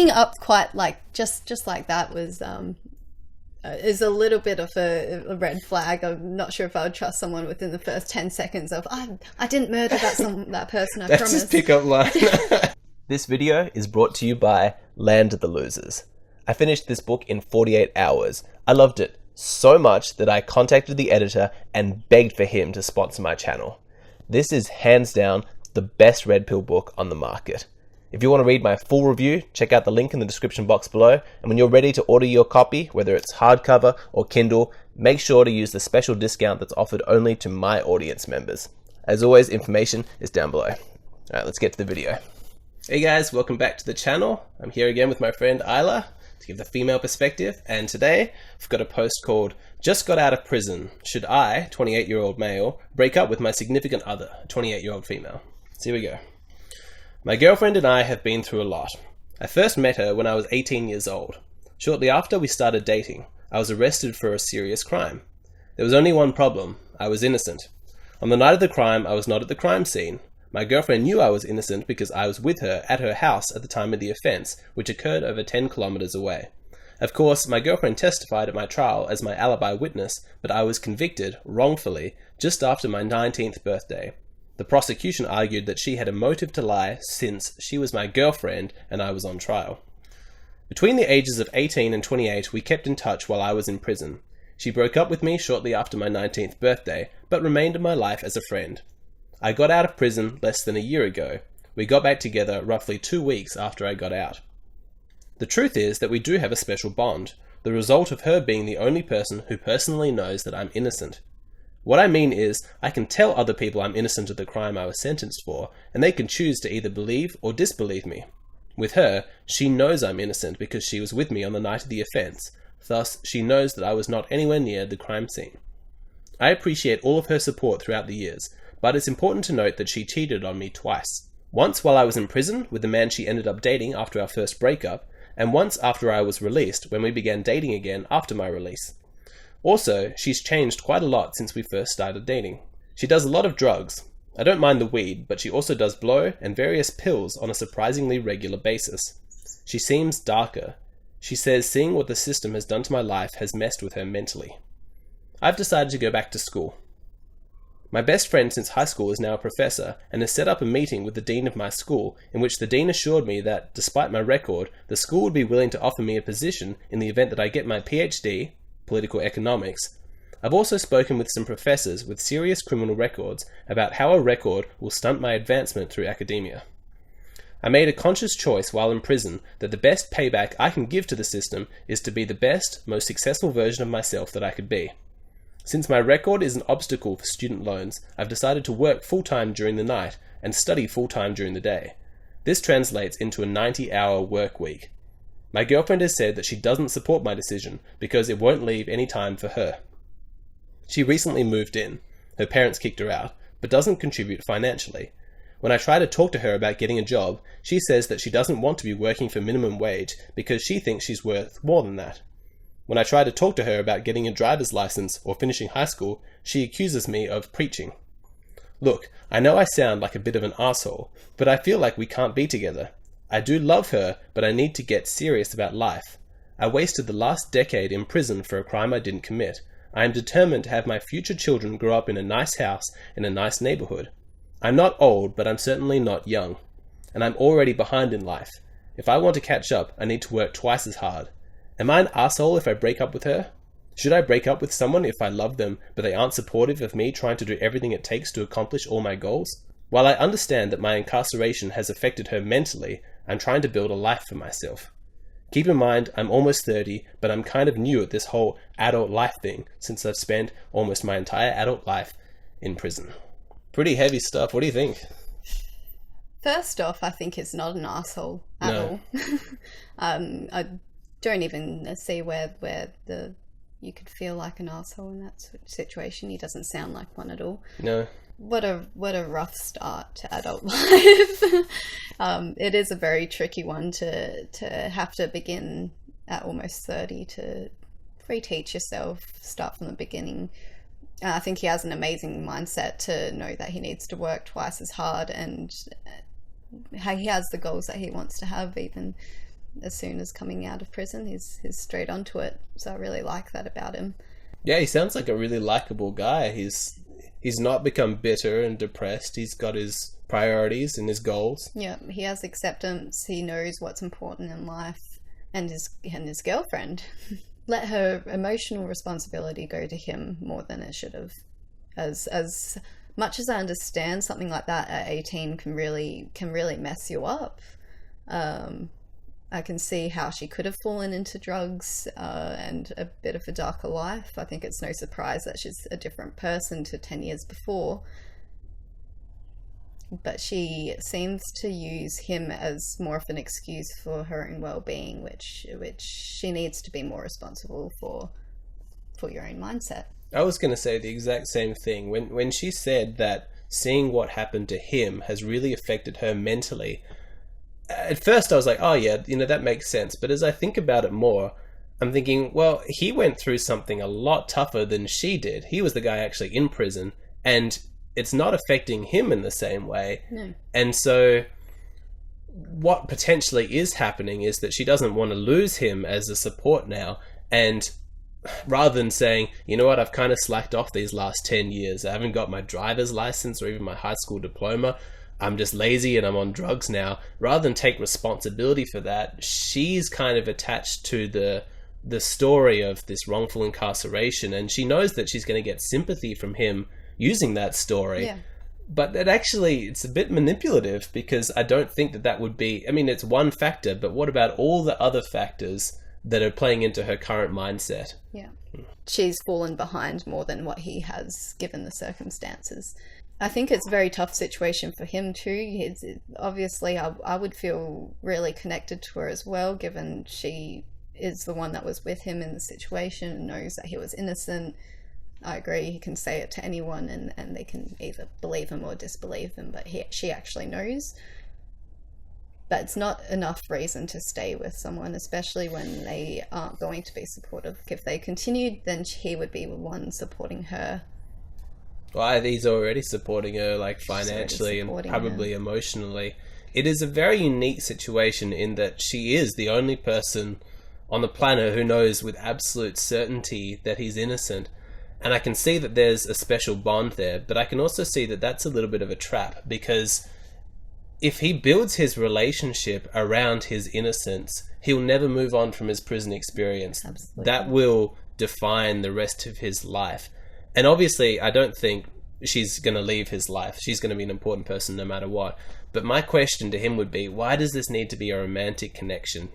opening up quite like just like that was is a little bit of a red flag. I'm not sure if I would trust someone within the first 10 seconds of I didn't murder that person. I That's promise. his pickup line. This video is brought to you by Land of the Losers. I finished this book in 48 hours. I loved it so much that I contacted the editor and begged for him to sponsor my channel. This is hands down the best red pill book on the market. If you want to read my full review, check out the link in the description box below. And when you're ready to order your copy, whether it's hardcover or Kindle, make sure to use the special discount that's offered only to my audience members. As always, information is down below. Alright, let's get to the video. Hey guys, welcome back to the channel. I'm here again with my friend Isla to give the female perspective, and today I've got a post called Just Got Out of Prison. Should I, 28-year-old male, break up with my significant other, 28-year-old female? So here we go. My girlfriend and I have been through a lot. I first met her when I was 18 years old. Shortly after we started dating, I was arrested for a serious crime. There was only one problem. I was innocent. On the night of the crime, I was not at the crime scene. My girlfriend knew I was innocent because I was with her at her house at the time of the offence, which occurred over 10 kilometers away. Of course, my girlfriend testified at my trial as my alibi witness, but I was convicted, wrongfully, just after my 19th birthday. The prosecution argued that she had a motive to lie since she was my girlfriend and I was on trial. Between the ages of 18 and 28, we kept in touch while I was in prison. She broke up with me shortly after my 19th birthday, but remained in my life as a friend. I got out of prison less than a year ago. We got back together roughly 2 weeks after I got out. The truth is that we do have a special bond, the result of her being the only person who personally knows that I'm innocent. What I mean is, I can tell other people I'm innocent of the crime I was sentenced for, and they can choose to either believe or disbelieve me. With her, she knows I'm innocent because she was with me on the night of the offence, thus she knows that I was not anywhere near the crime scene. I appreciate all of her support throughout the years, but it's important to note that she cheated on me twice. Once while I was in prison with the man she ended up dating after our first breakup, and once after I was released when we began dating again after my release. Also, she's changed quite a lot since we first started dating. She does a lot of drugs. I don't mind the weed, but she also does blow and various pills on a surprisingly regular basis. She seems darker. She says seeing what the system has done to my life has messed with her mentally. I've decided to go back to school. My best friend since high school is now a professor and has set up a meeting with the dean of my school in which the dean assured me that, despite my record, the school would be willing to offer me a position in the event that I get my PhD, political economics. I've also spoken with some professors with serious criminal records about how a record will stunt my advancement through academia. I made a conscious choice while in prison that the best payback I can give to the system is to be the best, most successful version of myself that I could be. Since my record is an obstacle for student loans, I've decided to work full-time during the night and study full-time during the day. This translates into a 90-hour work week. My girlfriend has said that she doesn't support my decision because it won't leave any time for her. She recently moved in. Her parents kicked her out, but doesn't contribute financially. When I try to talk to her about getting a job, she says that she doesn't want to be working for minimum wage because she thinks she's worth more than that. When I try to talk to her about getting a driver's license or finishing high school, she accuses me of preaching. Look, I know I sound like a bit of an asshole, but I feel like we can't be together. I do love her, but I need to get serious about life. I wasted the last decade in prison for a crime I didn't commit. I am determined to have my future children grow up in a nice house in a nice neighborhood. I'm not old, but I'm certainly not young. And I'm already behind in life. If I want to catch up, I need to work twice as hard. Am I an asshole if I break up with her? Should I break up with someone if I love them, but they aren't supportive of me trying to do everything it takes to accomplish all my goals? While I understand that my incarceration has affected her mentally, I'm trying to build a life for myself. Keep in mind, I'm almost 30, but I'm kind of new at this whole adult life thing since I've spent almost my entire adult life in prison. Pretty heavy stuff. What do you think? First off, I think it's not an asshole at all. I don't even see where you could feel like an asshole in that situation. He doesn't sound like one at all. No. What a rough start to adult life. It is a very tricky one to have to begin at almost 30 to reteach yourself, start from the beginning. I think he has an amazing mindset to know that he needs to work twice as hard, and he has the goals that he wants to have, even as soon as coming out of prison. He's straight onto it. So I really like that about him. Yeah, he sounds like a really likable guy. He's not become bitter and depressed. He's got his priorities and his goals. Yeah, he has acceptance. He knows what's important in life, and his girlfriend let her emotional responsibility go to him more than it should have. As much as I understand, something like that at 18 can really mess you up. I can see how she could have fallen into drugs and a bit of a darker life. I think it's no surprise that she's a different person to 10 years before. But she seems to use him as more of an excuse for her own well-being, which she needs to be more responsible for your own mindset. I was going to say the exact same thing. When she said that seeing what happened to him has really affected her mentally, at first I was like, oh yeah, that makes sense. But as I think about it more, I'm thinking, well, he went through something a lot tougher than she did. He was the guy actually in prison, and it's not affecting him in the same way. No. And so what potentially is happening is that she doesn't want to lose him as a support now. And rather than saying, you know what, I've kind of slacked off these last 10 years. I haven't got my driver's license or even my high school diploma. I'm just lazy and I'm on drugs now. Rather than take responsibility for that, she's kind of attached to the story of this wrongful incarceration. And she knows that she's going to get sympathy from him using that story. Yeah. But it's a bit manipulative, because I don't think that would be, it's one factor, but what about all the other factors that are playing into her current mindset? Yeah. She's fallen behind more than what he has, given the circumstances. I think it's a very tough situation for him too. Obviously, I would feel really connected to her as well, given she is the one that was with him in the situation and knows that he was innocent. I agree, he can say it to anyone and they can either believe him or disbelieve him, but she actually knows. But it's not enough reason to stay with someone, especially when they aren't going to be supportive. If they continued, then he would be the one supporting her. Well, he's already supporting her, like financially and probably emotionally. It is a very unique situation in that she is the only person on the planet who knows with absolute certainty that he's innocent. And I can see that there's a special bond there, but I can also see that that's a little bit of a trap, because if he builds his relationship around his innocence, he'll never move on from his prison experience. Absolutely. That will define the rest of his life. And obviously, I don't think she's going to leave his life. She's going to be an important person no matter what. But my question to him would be, why does this need to be a romantic connection?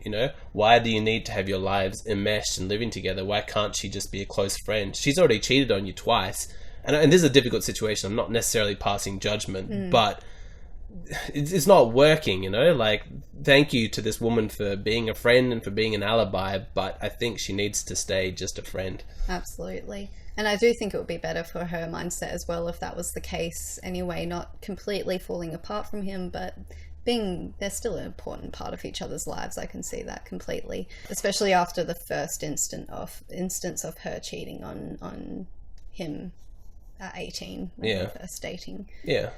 Why do you need to have your lives enmeshed and living together? Why can't she just be a close friend? She's already cheated on you twice. And this is a difficult situation. I'm not necessarily passing judgment, but it's not working, Like, thank you to this woman for being a friend and for being an alibi, but I think she needs to stay just a friend. Absolutely. And I do think it would be better for her mindset as well if that was the case anyway, not completely falling apart from him, but they're still an important part of each other's lives. I can see that completely, especially after the first instance of her cheating on him at 18 when they were first dating. Yeah.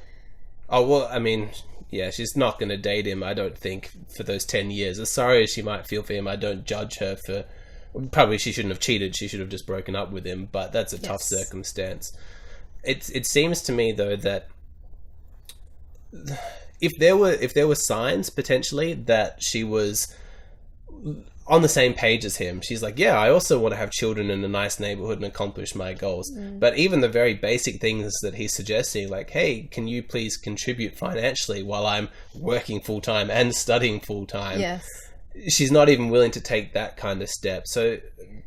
Oh, well, yeah, she's not going to date him, I don't think, for those 10 years. As sorry as she might feel for him, I don't judge her for... Probably she shouldn't have cheated, she should have just broken up with him, but that's a tough circumstance. It seems to me, though, that if there were signs, potentially, that she was on the same page as him, she's like, yeah, I also want to have children in a nice neighborhood and accomplish my goals. But even the very basic things that he's suggesting, like, hey, can you please contribute financially while I'm working full-time and studying full-time? Yes. She's not even willing to take that kind of step. So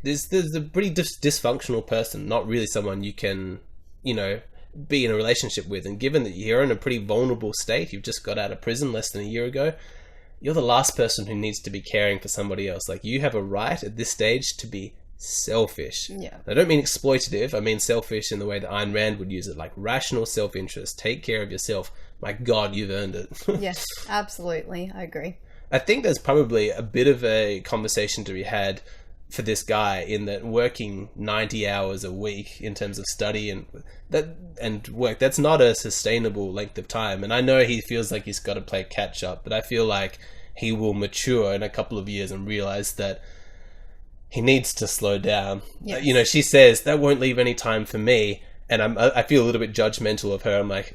there's a pretty dysfunctional person, not really someone you can, be in a relationship with. And given that you're in a pretty vulnerable state, you've just got out of prison less than a year ago, you're the last person who needs to be caring for somebody else. Like, you have a right at this stage to be selfish. Yeah. I don't mean exploitative. I mean selfish in the way that Ayn Rand would use it, like rational self-interest. Take care of yourself. My God, you've earned it. Yes, absolutely. I agree. I think there's probably a bit of a conversation to be had for this guy in that working 90 hours a week in terms of study and work, that's not a sustainable length of time. And I know he feels like he's got to play catch up, but I feel like he will mature in a couple of years and realize that he needs to slow down. Yes. You know, she says, that won't leave any time for me. And I feel a little bit judgmental of her. I'm like,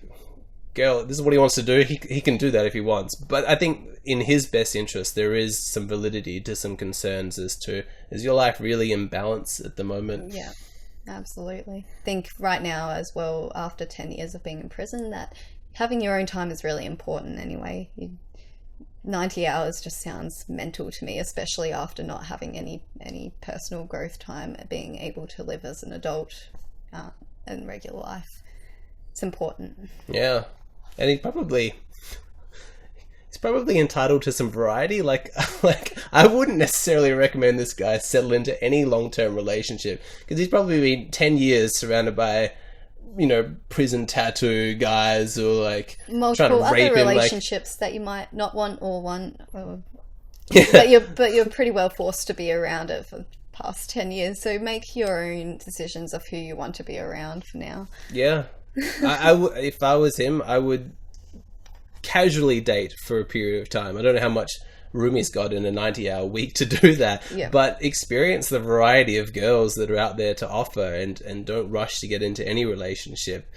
girl, this is what he wants to do. He can do that if he wants. But I think in his best interest, there is some validity to some concerns as to, is your life really in balance at the moment? Yeah, absolutely. I think right now as well, after 10 years of being in prison, that having your own time is really important anyway. 90 hours just sounds mental to me, especially after not having any personal growth time, being able to live as an adult in regular life. It's important. Yeah. And he's probably entitled to some variety. Like I wouldn't necessarily recommend this guy settle into any long-term relationship, because he's probably been 10 years surrounded by, you know, prison tattoo guys, or like multiple trying to rape other him, relationships that you might not want or want, Yeah. but you're pretty well forced to be around it for the past 10 years. So make your own decisions of who you want to be around for now. Yeah. If I was him, I would casually date for a period of time. I don't know how much room he's got in a 90-hour week to do that, Yeah. but experience the variety of girls that are out there to offer, and don't rush to get into any relationship.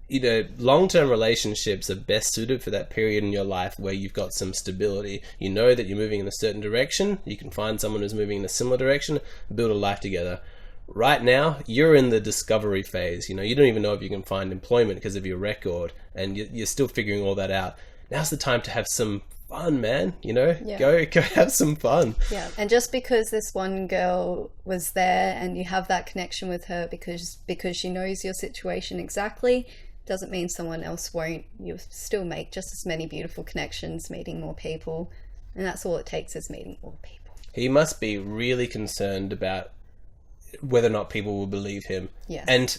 You know, long-term relationships are best suited for that period in your life where you've got some stability. You know that you're moving in a certain direction. You can find someone who's moving in a similar direction, build a life together. Right now, you're in the discovery phase. You know, you don't even know if you can find employment because of your record, and you're still figuring all that out. Now's the time to have some fun, man. You know, Yeah. go have some fun. Yeah, and just because this one girl was there and you have that connection with her because she knows your situation exactly, doesn't mean someone else won't. You'll still make just as many beautiful connections, meeting more people, and that's all it takes, is meeting more people. He must be really concerned about whether or not people will believe him. Yes. And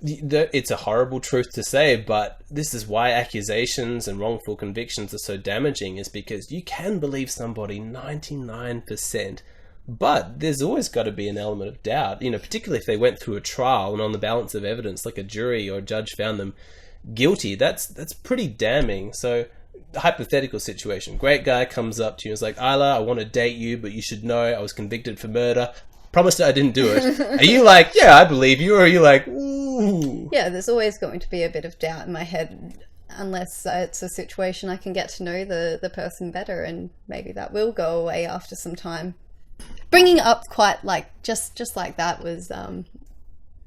it's a horrible truth to say, but this is why accusations and wrongful convictions are so damaging, is because you can believe somebody 99%, but there's always got to be an element of doubt, you know, particularly if they went through a trial and on the balance of evidence, like a jury or a judge found them guilty. That's pretty damning. So, hypothetical situation, great guy comes up to you and is like, Isla, I want to date you, but you should know I was convicted for murder. Promised I didn't do it. Are you like, yeah, I believe you? Or are you like, ooh? Yeah, there's always going to be a bit of doubt in my head, unless it's a situation I can get to know the person better, and maybe that will go away after some time. Bringing it up quite like just like that was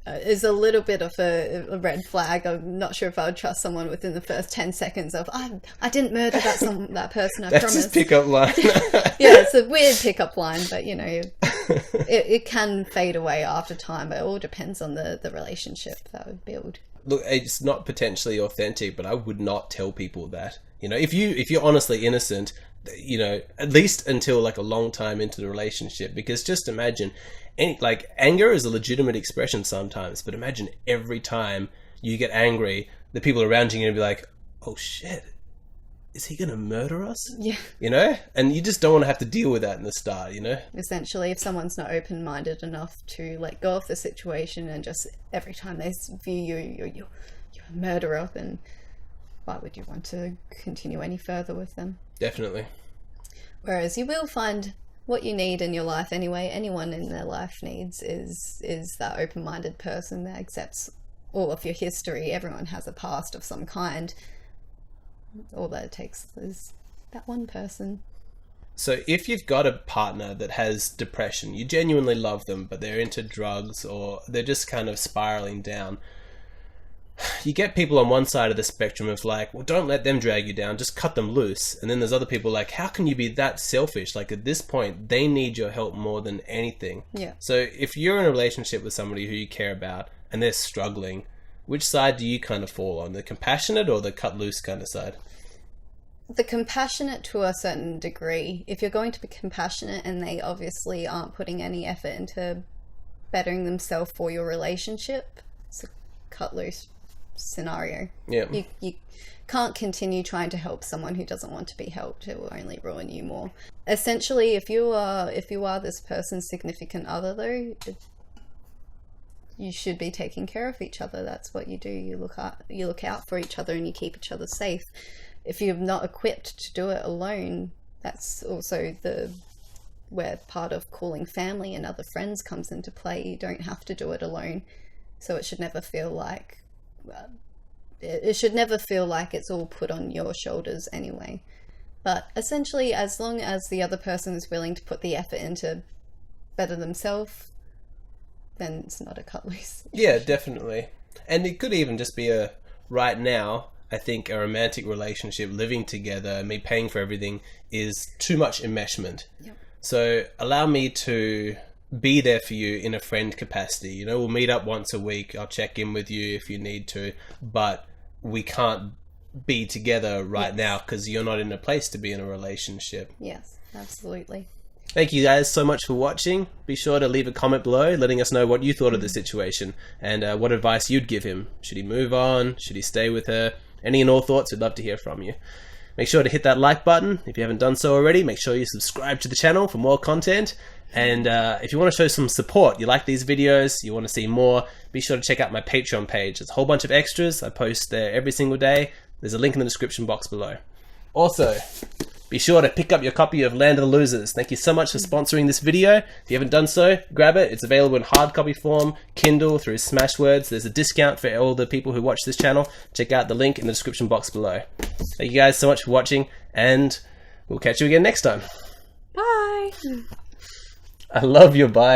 is a little bit of a red flag. I'm not sure if I would trust someone within the first 10 seconds of I didn't murder that person, I That's promise. his pickup line. Yeah, it's a weird pickup line, but you know, it can fade away after time. But it all depends on the relationship that would build. Look, it's not potentially authentic, but I would not tell people that. You know, if you're honestly innocent, you know, at least until like a long time into the relationship, because just imagine, anger is a legitimate expression sometimes, but imagine every time you get angry, the people around you are going to be like, oh shit, is he going to murder us? Yeah. You know? And you just don't want to have to deal with that in the start, you know? Essentially, if someone's not open-minded enough to let go of the situation, and just every time they view you're a murderer, then why would you want to continue any further with them? Definitely. Whereas you will find what you need in your life anyway. Anyone in their life needs is that open-minded person that accepts all of your history. Everyone has a past of some kind. All that it takes is that one person. So if you've got a partner that has depression, you genuinely love them, but they're into drugs or they're just kind of spiraling down, you get people on one side of the spectrum of like, well, don't let them drag you down, just cut them loose. And then there's other people like, how can you be that selfish? Like at this point, they need your help more than anything. Yeah. So if you're in a relationship with somebody who you care about and they're struggling, which side do you kind of fall on? The compassionate or the cut loose kind of side? The compassionate to a certain degree. If you're going to be compassionate and they obviously aren't putting any effort into bettering themselves for your relationship, it's a cut loose scenario. Yeah. You can't continue trying to help someone who doesn't want to be helped. It will only ruin you more. Essentially, if you are this person's significant other, though, you should be taking care of each other. That's what you do. You look out for each other and you keep each other safe. If you're not equipped to do it alone, That's also where part of calling family and other friends comes into play. You don't have to do it alone. So it should never feel like it's all put on your shoulders anyway. But essentially, as long as the other person is willing to put the effort in to better themselves, then it's not a cut loose. Yeah, definitely. And it could even just be right now, I think a romantic relationship, living together, me paying for everything, is too much enmeshment. Yep. So allow me to be there for you in a friend capacity. You know, we'll meet up once a week. I'll check in with you if you need to, but we can't be together right now because you're not in a place to be in a relationship. Yes, absolutely. Thank you guys so much for watching. Be sure to leave a comment below letting us know what you thought of the situation and what advice you'd give him. Should he move on? Should he stay with her? Any and all thoughts, we'd love to hear from you. Make sure to hit that like button. If you haven't done so already, make sure you subscribe to the channel for more content. And if you want to show some support, you like these videos, you want to see more, be sure to check out my Patreon page. There's a whole bunch of extras. I post there every single day. There's a link in the description box below. Also, be sure to pick up your copy of Land of the Losers. Thank you so much for sponsoring this video. If you haven't done so, grab it. It's available in hard copy form, Kindle, through Smashwords. There's a discount for all the people who watch this channel. Check out the link in the description box below. Thank you guys so much for watching, and we'll catch you again next time. Bye! I love your bye.